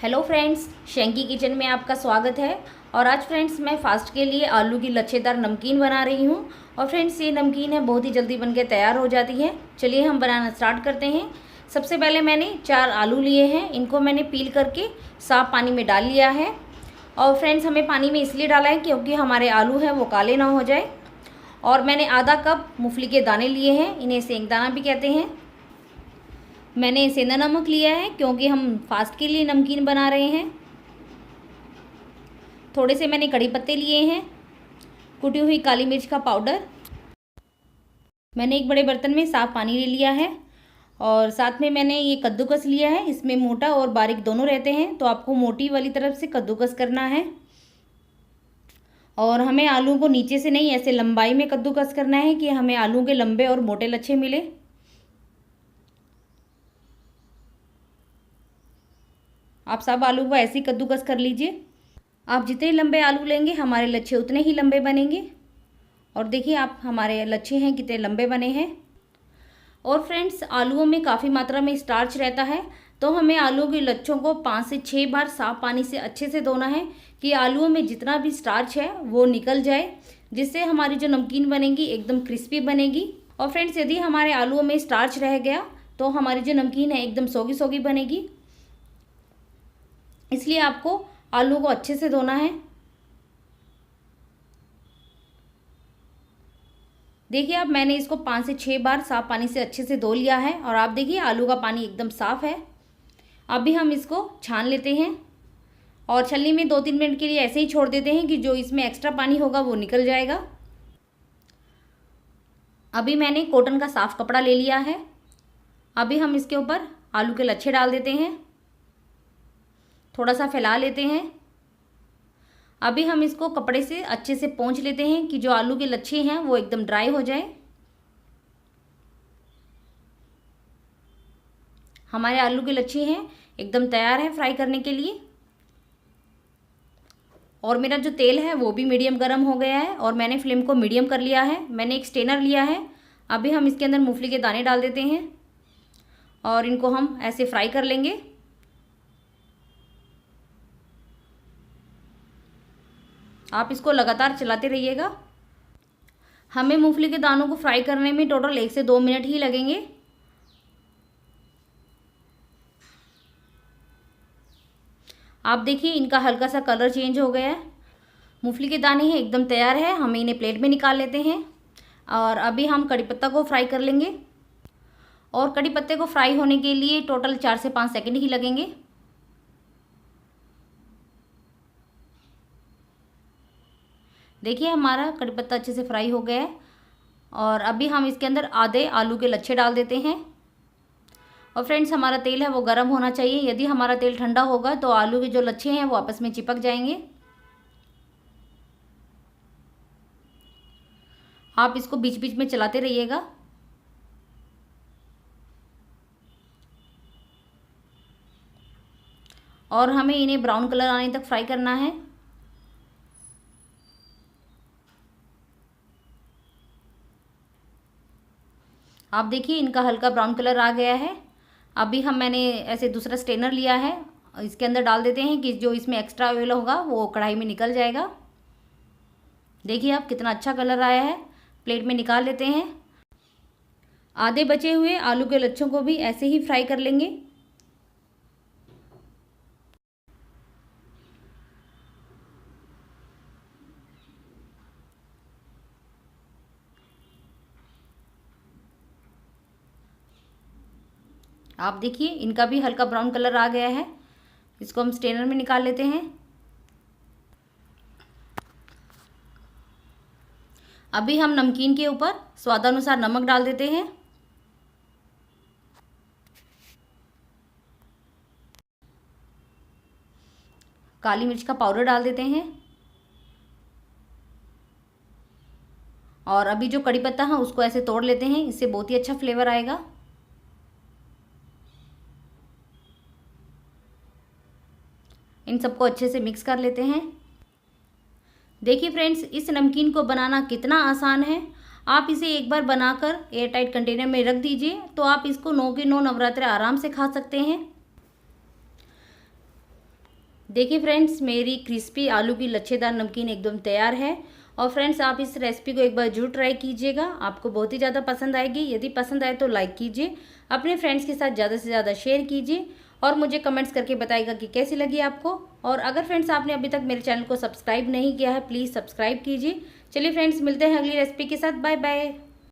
Hello friends, Shanky kitchen में आपका स्वागत है। और आज फ्रेंड्स मैं फास्ट के लिए आलू की लच्छेदार नमकीन बना रही हूँ। और फ्रेंड्स ये नमकीन है बहुत ही जल्दी बनके तैयार हो जाती है। चलिए हम बनाना स्टार्ट करते हैं। सबसे पहले मैंने 4 आलू लिए हैं। इनको मैंने पील करके साफ़ पानी में डाल लिया है। और फ्रेंड्स हमें पानी में इसलिए डाला है क्योंकि हमारे आलू हैं वो काले ना हो जाए। और मैंने आधा कप मूँगफली के दाने लिए हैं, इन्हें सेंकदाना भी कहते हैं। मैंने सेंधा नमक लिया है क्योंकि हम फास्ट के लिए नमकीन बना रहे हैं। थोड़े से मैंने कड़ी पत्ते लिए हैं, कुटी हुई काली मिर्च का पाउडर। मैंने एक बड़े बर्तन में साफ़ पानी ले लिया है। और साथ में मैंने ये कद्दूकस लिया है। इसमें मोटा और बारीक दोनों रहते हैं, तो आपको मोटी वाली तरफ से कद्दूकस करना है। और हमें आलू को नीचे से नहीं, ऐसे लंबाई में कद्दूकस करना है कि हमें आलू के लंबे और मोटे लच्छे मिले। आप सब आलू को ऐसे ही कद्दूकस कर लीजिए। आप जितने लंबे आलू लेंगे हमारे लच्छे उतने ही लंबे बनेंगे। और देखिए आप हमारे लच्छे हैं कितने लंबे बने हैं। और फ्रेंड्स आलूओं में काफ़ी मात्रा में स्टार्च रहता है, तो हमें आलू के लच्छों को 5 से 6 बार साफ़ पानी से अच्छे से धोना है कि आलूओं में जितना भी स्टार्च है वो निकल जाए, जिससे हमारी जो नमकीन बनेगी एकदम क्रिस्पी बनेगी। और फ्रेंड्स यदि हमारे आलूओं में स्टार्च रह गया तो हमारी जो नमकीन है एकदम सोगी सोगी बनेगी। इसलिए आपको आलू को अच्छे से धोना है। देखिए अब मैंने इसको 5 से 6 बार साफ पानी से अच्छे से धो लिया है। और आप देखिए आलू का पानी एकदम साफ़ है। अभी हम इसको छान लेते हैं और छलनी में 2-3 मिनट के लिए ऐसे ही छोड़ देते हैं कि जो इसमें एक्स्ट्रा पानी होगा वो निकल जाएगा। अभी मैंने कॉटन का साफ़ कपड़ा ले लिया है। अभी हम इसके ऊपर आलू के लच्छे डाल देते हैं, थोड़ा सा फैला लेते हैं। अभी हम इसको कपड़े से अच्छे से पोंछ लेते हैं कि जो आलू के लच्छे हैं वो एकदम ड्राई हो जाए। हमारे आलू के लच्छे हैं एकदम तैयार है फ्राई करने के लिए। और मेरा जो तेल है वो भी मीडियम गर्म हो गया है और मैंने फ्लेम को मीडियम कर लिया है। मैंने एक स्ट्रेनर लिया है। अभी हम इसके अंदर मूंगफली के दाने डाल देते हैं और इनको हम ऐसे फ्राई कर लेंगे। आप इसको लगातार चलाते रहिएगा। हमें मूंगफली के दानों को फ्राई करने में टोटल 1 से 2 मिनट ही लगेंगे। आप देखिए इनका हल्का सा कलर चेंज हो गया है। मूंगफली के दाने हैं एकदम तैयार है। हम इन्हें प्लेट में निकाल लेते हैं। और अभी हम कड़ी पत्ता को फ्राई कर लेंगे। और कड़ी पत्ते को फ्राई होने के लिए टोटल 4 से 5 सेकंड ही लगेंगे। देखिए हमारा कड़ी पत्ता अच्छे से फ्राई हो गया है। और अभी हम इसके अंदर आधे आलू के लच्छे डाल देते हैं। और फ्रेंड्स हमारा तेल है वो गर्म होना चाहिए। यदि हमारा तेल ठंडा होगा तो आलू के जो लच्छे हैं वो आपस में चिपक जाएंगे। आप इसको बीच बीच में चलाते रहिएगा। और हमें इन्हें ब्राउन कलर आने तक फ्राई करना है। आप देखिए इनका हल्का ब्राउन कलर आ गया है। अभी मैंने ऐसे दूसरा स्ट्रेनर लिया है, इसके अंदर डाल देते हैं कि जो इसमें एक्स्ट्रा ऑयल होगा वो कढ़ाई में निकल जाएगा। देखिए आप कितना अच्छा कलर आया है। प्लेट में निकाल लेते हैं। आधे बचे हुए आलू के लच्छों को भी ऐसे ही फ्राई कर लेंगे। आप देखिए इनका भी हल्का ब्राउन कलर आ गया है। इसको हम स्ट्रेनर में निकाल लेते हैं। अभी हम नमकीन के ऊपर स्वादानुसार नमक डाल देते हैं। काली मिर्च का पाउडर डाल देते हैं। और अभी जो कड़ी पत्ता है उसको ऐसे तोड़ लेते हैं, इससे बहुत ही अच्छा फ्लेवर आएगा। इन सबको अच्छे से मिक्स कर लेते हैं। देखिए फ्रेंड्स इस नमकीन को बनाना कितना आसान है। आप इसे एक बार बनाकर एयर टाइट कंटेनर में रख दीजिए तो आप इसको 9 के 9 नवरात्रे आराम से खा सकते हैं। देखिए फ्रेंड्स, मेरी क्रिस्पी आलू की लच्छेदार नमकीन एकदम तैयार है। और फ्रेंड्स, आप इस रेसिपी को एक बार जरूर ट्राई कीजिएगा, आपको बहुत ही ज़्यादा पसंद आएगी। यदि पसंद आए तो लाइक कीजिए, अपने फ्रेंड्स के साथ ज़्यादा से ज़्यादा शेयर कीजिए और मुझे कमेंट्स करके बताइएगा कि कैसी लगी आपको। और अगर फ्रेंड्स आपने अभी तक मेरे चैनल को सब्सक्राइब नहीं किया है, प्लीज़ सब्सक्राइब कीजिए। चलिए फ्रेंड्स, मिलते हैं अगली रेसिपी के साथ। Bye bye.